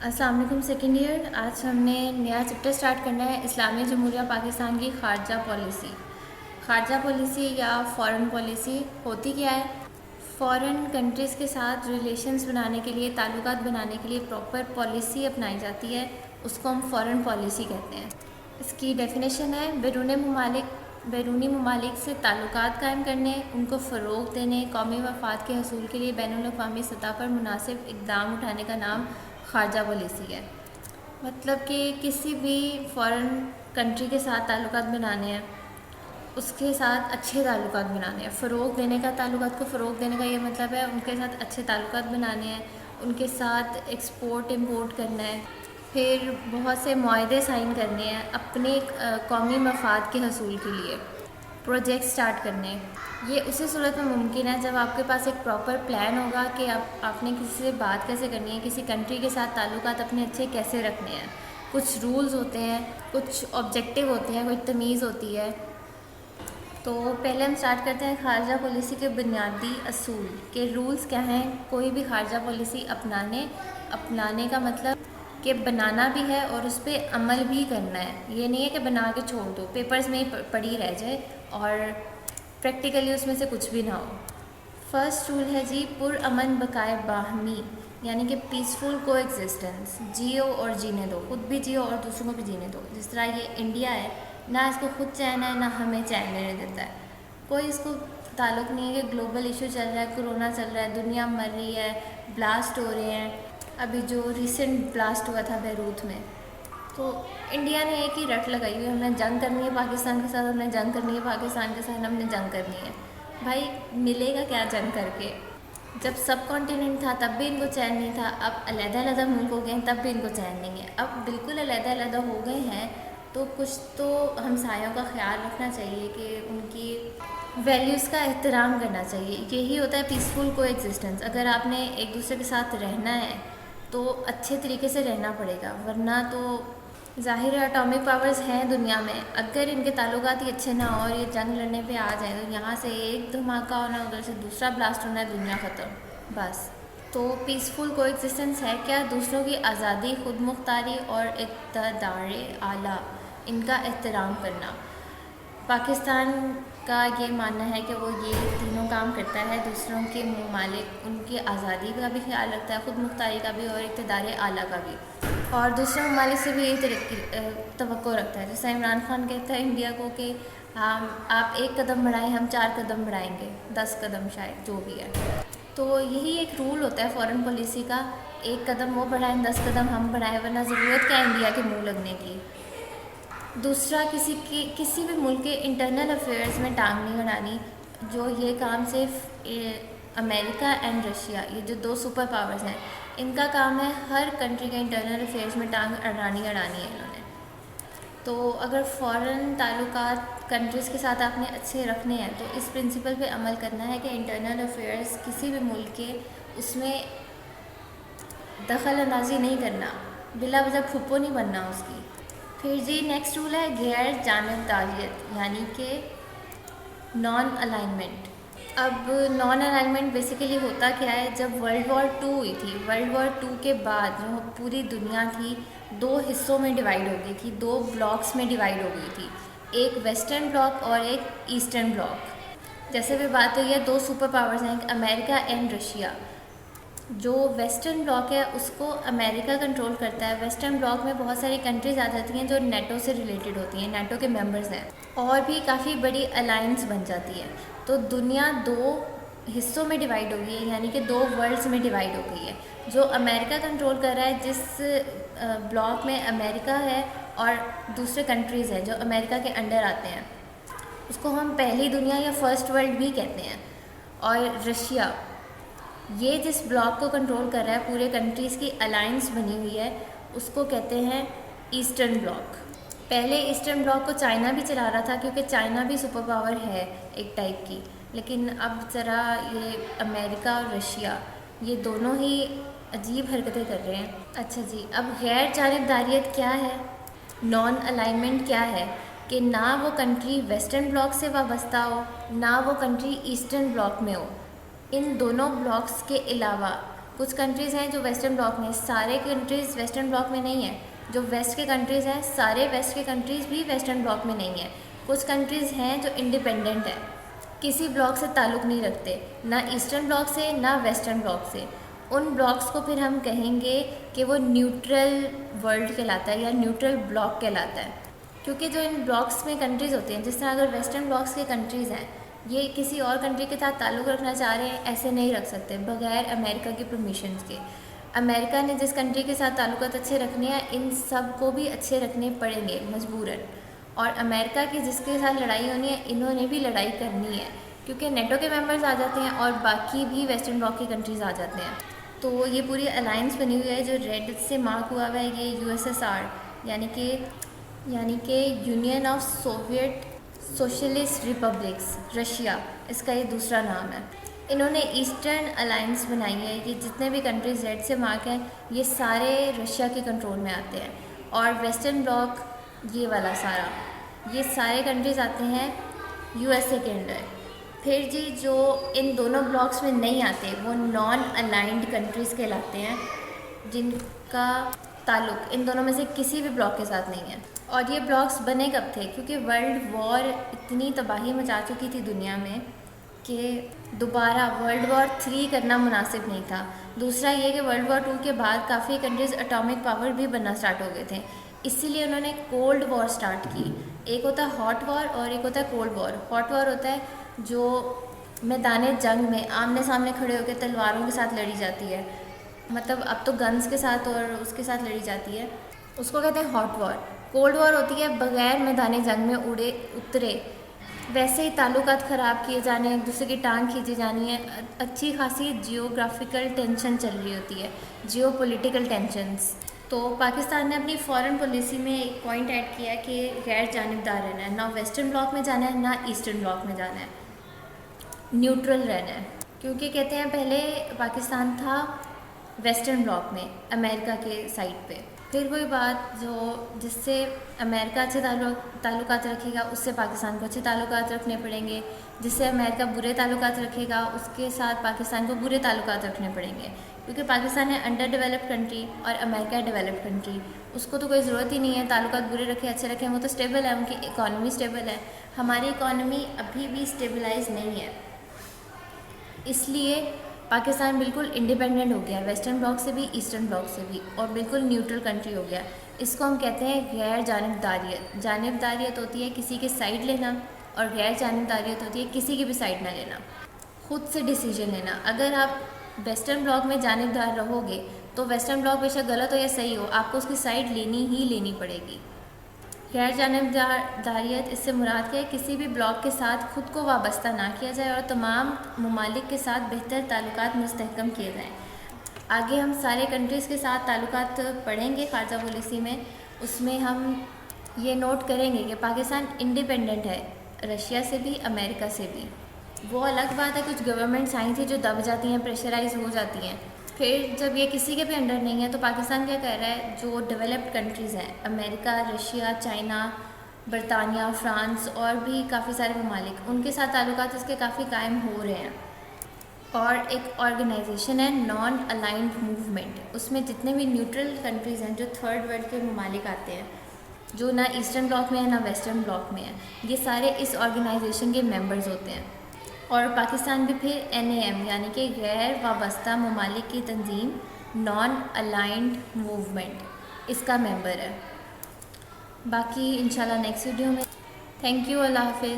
अस्सलाम वालेकुम second year. आज हमने नया चैप्टर स्टार्ट करना है इस्लामी जमहूरिया पाकिस्तान की खारजा पॉलिसी। खारजा पॉलिसी या फ़ॉरेन पॉलिसी होती क्या है? फ़ॉरेन कंट्रीज़ के साथ रिलेशंस बनाने के लिए, ताल्लुकात बनाने के लिए प्रॉपर पॉलिसी अपनाई जाती है, उसको हम फ़ॉरेन पॉलिसी कहते हैं। इसकी डेफिनेशन है बैरूनी ममालिक से ताल्लुकात कायम करने, उनको फ़रोग़ देने, कौमी मफाद के हसूल के लिए बैनुल-अक़वामी सतह पर मुनासिब इक़दाम उठाने का नाम खारजा पॉलिसी है। मतलब कि किसी भी फ़ॉरेन कंट्री के साथ ताल्लुकात बनाने हैं, उसके साथ अच्छे ताल्लुकात बनाने हैं। फ़रोग़ देने का, ताल्लुकात को फ़रोग़ देने का ये मतलब है उनके साथ अच्छे ताल्लुकात बनाने हैं, उनके साथ एक्सपोर्ट इम्पोर्ट करना है, फिर बहुत से मुआहदे साइन करने हैं अपने कौमी मफाद के हसूल के लिए, प्रोजेक्ट स्टार्ट करने हैं। ये उसी सूरत में मुमकिन है जब आपके पास एक प्रॉपर प्लान होगा कि आपने किसी से बात कैसे करनी है, किसी कंट्री के साथ ताल्लुकात अपने अच्छे कैसे रखने हैं। कुछ रूल्स होते हैं, कुछ ऑब्जेक्टिव होते हैं, कोई तमीज़ होती है। तो पहले हम स्टार्ट करते हैं खारजा पॉलिसी के बुनियादी असूल के रूल्स क्या हैं। कोई भी खारजा पॉलिसी अपनाने का मतलब कि बनाना भी है और उस पर अमल भी करना है। ये नहीं है कि बना के छोड़ दो, पेपर्स में ही पड़ी रह जाए और प्रैक्टिकली उसमें से कुछ भी ना हो। फर्स्ट रूल है जी पुरअमन बकाए बाहमी, यानी कि पीसफुल को एग्जिस्टेंस। जियो और जीने दो, खुद भी जियो और दूसरों को भी जीने दो। जिस तरह ये इंडिया है, ना इसको खुद चैन है ना हमें चैन लेने देता है। कोई इसको ताल्लुक़ नहीं है कि ग्लोबल इशू चल रहा है, कोरोना चल रहा है, दुनिया मर रही है, ब्लास्ट हो रहे हैं। अभी जो रिसेंट ब्लास्ट हुआ था बैरूत में, तो इंडिया ने एक ही रट लगाई हुई, हमने जंग करनी है पाकिस्तान के साथ, हमने जंग करनी है पाकिस्तान के साथ, हमने जंग करनी है। भाई मिलेगा क्या जंग करके? जब सब कॉन्टिनेंट था तब भी इनको चैन नहीं था, अब अलग-अलग मुल्क हो गए हैं तब भी इनको चैन नहीं है। अब बिल्कुल अलग-अलग हो गए हैं तो कुछ तो हमसायों का ख्याल रखना चाहिए कि उनकी वैल्यूज़ का एहतराम करना चाहिए। यही होता है पीसफुल को एग्जिस्टेंस। अगर आपने एक दूसरे के साथ रहना है तो अच्छे तरीके से रहना पड़ेगा, वरना तो ज़ाहिर है एटॉमिक पावर्स हैं दुनिया में, अगर इनके ताल्लुकात ही अच्छे ना हो और ये जंग लड़ने पे आ जाए तो यहाँ से एक धमाका होना, उधर से दूसरा ब्लास्ट होना, दुनिया ख़त्म बस। तो पीसफुल को एग्जिस्टेंस है क्या? दूसरों की आज़ादी, खुद मुख्तारी और इक़्तिदार आला, इनका एहतराम करना। पाकिस्तान का ये मानना है कि वो ये तीनों काम करता है। दूसरों के ममालिक उनकी आज़ादी का भी ख्याल रखता है, खुद मुख्तारी का भी और इक़्तिदार आला का भी, और दूसरे ममालिक से भी यही तवक्को रखता है। जैसे इमरान खान कहता है इंडिया को कि हम आप एक कदम बढ़ाएं, हम 4 कदम बढ़ाएंगे, 10 कदम शायद, जो भी है। तो यही एक रूल होता है फ़ॉरेन पॉलिसी का, एक कदम वो बढ़ाएं, 10 कदम हम बढ़ाएं, वरना ज़रूरत क्या है इंडिया के मुँह लगने की। दूसरा, किसी भी मुल्क के इंटरनल अफेयर्स में टांग नहीं अड़ानी। जो ये काम सिर्फ अमेरिका एंड रशिया, ये जो 2 सुपर पावर्स हैं, इनका काम है। हर कंट्री के इंटरनल अफेयर्स में टांग अड़ानी है इन्होंने। तो अगर फ़ॉरेन ताल्लुकात कंट्रीज़ के साथ आपने अच्छे रखने हैं तो इस प्रिंसिपल पे अमल करना है कि इंटरनल अफेयर्स किसी भी मुल्क के, उसमें दखल अंदाजी नहीं करना, बिला वजह फुप्पो नहीं बनना उसकी। फिर जी नेक्स्ट रूल है गैर जानिबदारियत, यानी कि नॉन अलाइनमेंट। अब नॉन अलाइनमेंट बेसिकली होता क्या है? जब वर्ल्ड वॉर 2 हुई थी, वर्ल्ड वॉर 2 के बाद जो पूरी दुनिया थी 2 हिस्सों में डिवाइड हो गई थी, 2 ब्लॉक्स में डिवाइड हो गई थी, एक वेस्टर्न ब्लॉक और एक ईस्टर्न ब्लॉक। जैसे भी बात हुई है, 2 सुपर पावर्स हैं, अमेरिका एंड रशिया। जो वेस्टर्न ब्लॉक है उसको अमेरिका कंट्रोल करता है। वेस्टर्न ब्लॉक में बहुत सारी कंट्रीज़ आ जाती हैं जो नेटो से रिलेटेड होती हैं, नेटो के मेंबर्स हैं, और भी काफ़ी बड़ी अलायंस बन जाती है। तो दुनिया 2 हिस्सों में डिवाइड हो गई है, यानी कि 2 वर्ल्ड्स में डिवाइड हो गई है। जो अमेरिका कंट्रोल कर रहा है, जिस ब्लॉक में अमेरिका है और दूसरे कंट्रीज़ हैं जो अमेरिका के अंडर आते हैं, उसको हम पहली दुनिया या फर्स्ट वर्ल्ड भी कहते हैं। और रशिया, ये जिस ब्लॉक को कंट्रोल कर रहा है, पूरे कंट्रीज़ की अलायंस बनी हुई है, उसको कहते हैं ईस्टर्न ब्लॉक। पहले ईस्टर्न ब्लॉक को चाइना भी चला रहा था, क्योंकि चाइना भी सुपर पावर है एक टाइप की, लेकिन अब ज़रा ये अमेरिका और रशिया, ये दोनों ही अजीब हरकतें कर रहे हैं। अच्छा जी, अब गैर जानिबदारियत क्या है, नॉन अलाइनमेंट क्या है? कि ना वो कंट्री वेस्टर्न ब्लॉक से वाबस्ता हो, ना वो कंट्री ईस्टर्न ब्लॉक में हो। इन दोनों ब्लॉक्स के अलावा कुछ कंट्रीज़ हैं जो वेस्टर्न ब्लॉक में, सारे कंट्रीज़ वेस्टर्न ब्लॉक में नहीं है। जो वेस्ट के कंट्रीज़ हैं, सारे वेस्ट के कंट्रीज़ भी वेस्टर्न ब्लॉक में नहीं है। कुछ कंट्रीज़ हैं जो इंडिपेंडेंट है, किसी ब्लॉक से ताल्लुक़ नहीं रखते, ना ईस्टर्न ब्लॉक से ना वेस्टर्न ब्लॉक से। उन ब्लॉक्स को फिर हम कहेंगे कि वो न्यूट्रल वर्ल्ड कहलाता है या न्यूट्रल ब्लॉक कहलाता है। क्योंकि जो इन ब्लॉक्स में कंट्रीज़ होती हैं, जिस तरह अगर वेस्टर्न ब्लॉक्स के कंट्रीज़ हैं, ये किसी और कंट्री के साथ ताल्लुक़ रखना चाह रहे हैं, ऐसे नहीं रख सकते बगैर अमेरिका की परमिशन के। अमेरिका ने जिस कंट्री के साथ ताल्लुकात अच्छे रखने हैं, इन सब को भी अच्छे रखने पड़ेंगे मजबूरन। और अमेरिका की जिसके साथ लड़ाई होनी है, इन्होंने भी लड़ाई करनी है, क्योंकि नेटो के मेंबर्स आ जाते हैं और बाकी भी वेस्टर्न ब्लॉक की कंट्रीज़ आ जाते हैं। तो ये पूरी अलायंस बनी हुई है जो रेड से मार्क हुआ हुआ है, ये USSR यानी कि union of Soviet socialist republics, Russia, इसका ये दूसरा नाम है। इन्होंने ईस्टर्न अलायंस बनाई है। ये जितने भी कंट्रीज रेड से मार्क हैं, ये सारे रशिया के कंट्रोल में आते हैं। और वेस्टर्न ब्लॉक, ये वाला सारा, ये सारे कंट्रीज आते हैं USA के अंडर। फिर जी जो इन दोनों ब्लॉक्स में नहीं आते, वो नॉन अलाइंड कंट्रीज़ कहलाते हैं, जिनका ताल्लुक़ इन दोनों में से किसी भी ब्लॉक के साथ नहीं है। और ये ब्लॉक्स बने कब थे? क्योंकि वर्ल्ड वॉर इतनी तबाही मचा चुकी थी दुनिया में कि दोबारा वर्ल्ड वॉर 3 करना मुनासिब नहीं था। दूसरा ये कि वर्ल्ड वॉर 2 के बाद काफ़ी कंट्रीज़ एटॉमिक पावर भी बनना स्टार्ट हो गए थे, इसीलिए उन्होंने कोल्ड वॉर स्टार्ट की। एक होता है हॉट वॉर और एक होता है कोल्ड वॉर। हॉट वॉर होता है जो मैदान जंग में आमने सामने खड़े होकर तलवारों के साथ लड़ी जाती है, मतलब अब तो गन्स के साथ और उसके साथ लड़ी जाती है, उसको कहते हैं हॉट वॉर। कोल्ड वॉर होती है बग़ैर मैदान जंग में उतरे, वैसे ही ताल्लुकात ख़राब किए जाने, एक दूसरे की टांग खींची जानी है, अच्छी खासी जियोग्राफिकल टेंशन चल रही होती है, जियो पॉलिटिकल टेंशन्स। तो पाकिस्तान ने अपनी फॉरेन पॉलिसी में एक पॉइंट ऐड किया कि गैर जानिबदार रहना है, ना वेस्टर्न ब्लॉक में जाना है ना ईस्टर्न ब्लॉक में जाना है, न्यूट्रल रहना है। क्योंकि कहते हैं पहले पाकिस्तान था वेस्टर्न ब्लॉक में, अमेरिका के साइड पे। फिर वही बात जो जिससे अमेरिका अच्छे ताल्लुकात रखेगा, उससे पाकिस्तान को अच्छे ताल्लुकात रखने पड़ेंगे। जिससे अमेरिका बुरे ताल्लुकात रखेगा, उसके साथ पाकिस्तान को बुरे ताल्लुकात रखने पड़ेंगे। क्योंकि पाकिस्तान है अंडर डेवलप्ड कंट्री और अमेरिका है डेवलप्ड कंट्री, उसको तो कोई ज़रूरत ही नहीं है ताल्लुकात बुरे रखे अच्छे रखें, वो तो स्टेबल है, उनकी इकॉनमी स्टेबल है। हमारी इकॉनमी अभी भी स्टेबलाइज नहीं है, इसलिए पाकिस्तान बिल्कुल इंडिपेंडेंट हो गया, वेस्टर्न ब्लॉक से भी ईस्टर्न ब्लॉक से भी, और बिल्कुल न्यूट्रल कंट्री हो गया। इसको हम कहते हैं गैर जानिबदारियत। जानिबदारियत होती है किसी के साइड लेना, और गैर जानिबदारियत होती है किसी की भी साइड ना लेना, खुद से डिसीजन लेना। अगर आप वेस्टर्न ब्लॉक में जानिबदार रहोगे तो वेस्टर्न ब्लॉक बेशक गलत हो या सही हो, आपको उसकी साइड लेनी ही लेनी पड़ेगी। गैर जानिबदारियत इससे मुराद है किसी भी ब्लॉक के साथ खुद को वाबस्ता ना किया जाए और तमाम ममालिक के साथ बेहतर ताल्लुकात मुस्तहकम किए जाएँ। आगे हम सारे कंट्रीज़ के साथ ताल्लुकात पढ़ेंगे खारजा पॉलिसी में, उसमें हम ये नोट करेंगे कि पाकिस्तान इंडिपेंडेंट है रशिया से भी, अमेरिका से भी। वो अलग बात है कुछ गवर्नमेंट्स आई थी जो दब जाती हैं, प्रेशराइज हो जाती हैं। फिर जब ये किसी के भी अंडर नहीं है तो पाकिस्तान क्या कर रहा है, जो डेवलप्ड कंट्रीज़ हैं अमेरिका, रशिया, चाइना, बरतानिया, फ्रांस और भी काफ़ी सारे ममालिक, उनके साथ ताल्लुकात इसके काफ़ी कायम हो रहे हैं। और एक ऑर्गेनाइजेशन है नॉन अलाइंड मूवमेंट, उसमें जितने भी न्यूट्रल कंट्रीज़ हैं जो थर्ड वर्ल्ड के ममालिक आते हैं, जो ना ईस्टर्न ब्लॉक में है ना वेस्टर्न ब्लॉक में है, ये सारे इस ऑर्गेनाइजेशन के मेंबर्स होते हैं। और पाकिस्तान भी फिर NAM यानी कि गैर वाबस्ता ममालिक की तंजीम, नॉन अलाइंड मूवमेंट, इसका मेंबर है। बाकी इंशाल्लाह नेक्स्ट वीडियो में। थैंक यू, अल्लाह हाफिज़।